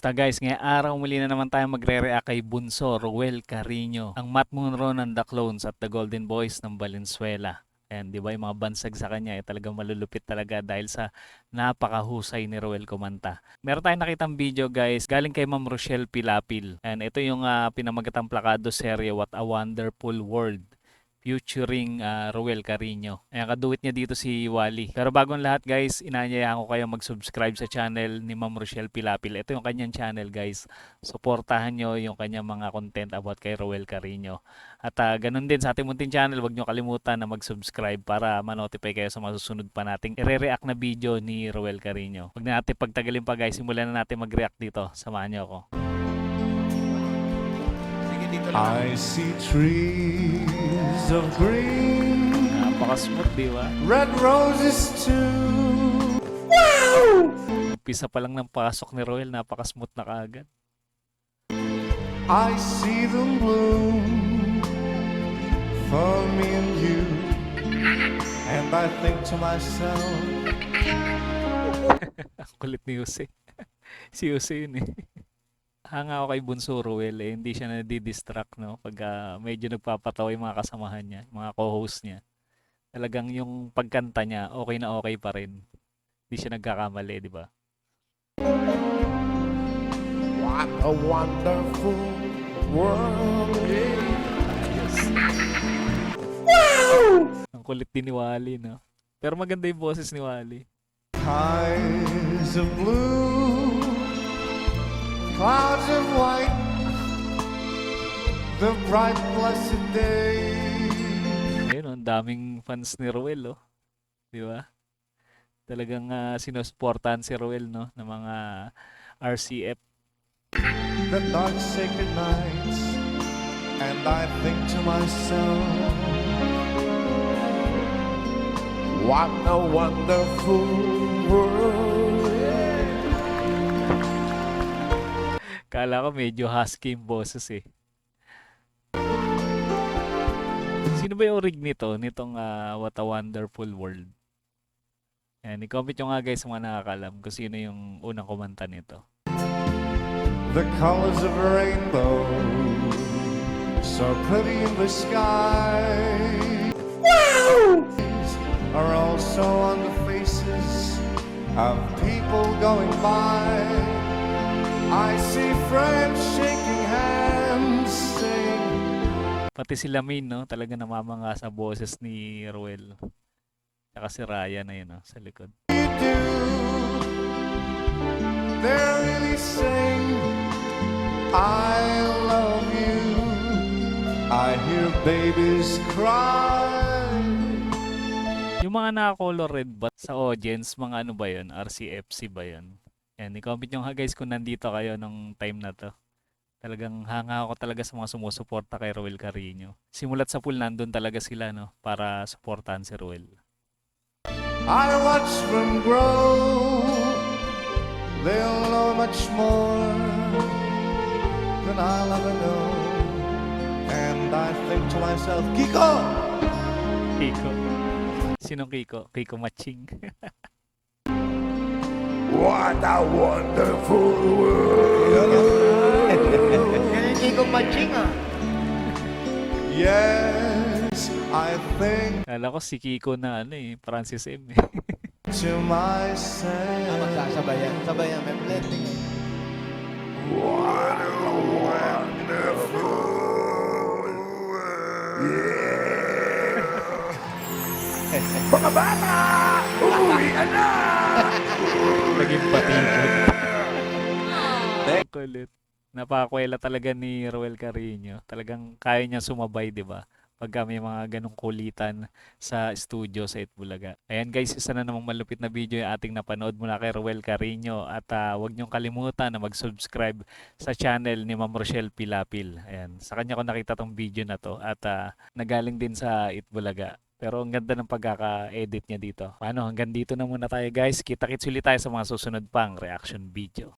Kamusta guys? Ngayong araw muli na naman tayo magre-react kay Bunso Ruel Carino, ang Matt Monro ng The Clones at The Golden Boys ng Valenzuela. Ayan, di ba yung mga bansag sa kanya talagang malulupit talaga dahil sa napakahusay ni Ruel kumanta. Meron tayong nakitang video guys, galing kay Ma'am Rochelle Pilapil. And ito yung pinamagatang plakado serye What a Wonderful World featuring Ruel Carino. Ayan, kaduwit niya dito si Wally. Pero bagong lahat guys, inaanyayahan ko kayo mag-subscribe sa channel ni Ma'am Rochelle Pilapil. Ito yung kanyang channel guys. Suportahan nyo yung kanyang mga content about kay Ruel Carino. At ganun din sa ating munting channel, huwag nyo kalimutan na mag-subscribe para ma-notify kayo sa masusunod pa nating i-react na video ni Ruel Carino. Huwag na natin pagtagalin pa guys, simulan na natin mag-react dito. Samahan nyo ako. I see trees of green, Napaka-smooth, di ba? red roses too. Umpisa pa lang ng pasok ni Ruel, napaka-smooth na kaagad. I see them bloom for me and you, and I think to myself, Ang kulit ni Jose. Si Jose yun eh. Hanga ako kay Bunso Ruel eh. Hindi siya nadidistract no pag medyo nagpapatawa yung mga kasamahan niya, yung mga co-host niya. Talagang yung pagkanta niya okay na okay pa rin. Hindi siya nagkakamali, di ba? what a wonderful world. Yes. Ang kulit din ni Wally no. Pero maganda yung boses ni Wally. Skies of blue, clouds of white, the bright blessed day. Ayun, oh, ang daming fans ni Ruel oh. Di ba? Talagang sinusuportahan si Ruel no ng mga RCF. The dark sacred nights, and I think to myself, what a wonderful world. Kala ko medyo husky yung boses eh. Sino ba yung rig nito? Nitong What a Wonderful World. Yan, i-comment nyo nga guys sa mga nakakalam kung sino yung unang kumanta nito. The colors of a rainbow, so pretty in the sky, are also on the faces of people going by. I see friends shaking hands, saying, Pati si Lamin, no? Talaga namamanga sa boses ni Ruel. Tsaka si Ryan na yun, no? Sa likod. you do. They're really saying, I love you. I hear babies cry. Yung mga naka-color red ba sa audience, mga ano ba yun? RCFC ba yun? Yan, i-comment nyo nga guys kung nandito kayo nung time na to. Talagang hanga ako talaga sa mga sumusuporta kay Ruel Carino. Simulat sa pool nandun talaga sila no para suportahan si Ruel. I watch them grow. They'll know much more than I'll ever know. And I think to myself, Kiko! Kiko. Sinong Kiko? Kiko Matching. What a wonderful world! Kiko Matching ah. Yes, I think Kala ko si Kiko na ano eh, Francis M. eh. to myself, Magsasabayan. Sabayan. May blending. what a wonderful world! Mga bata! Uwian na! Naging batikot. Kulit. Napakwela talaga ni Ruel Carino. Talagang kaya niya sumabay, di ba? Pagka may mga ganong kulitan sa studio sa Itbulaga. Ayan guys, isa na namang malupit na video yung ating napanood mula kay Ruel Carino. At huwag niyong kalimutan na mag-subscribe sa channel ni Ma'am Rochelle Pilapil. Ayan, sa kanya ko nakita tong video na to. At nagaling din sa Itbulaga. Pero ang ganda ng pagkaka-edit niya dito. Paano, hanggang dito na muna tayo guys. Kita-kits ulit tayo sa mga susunod pang reaction video.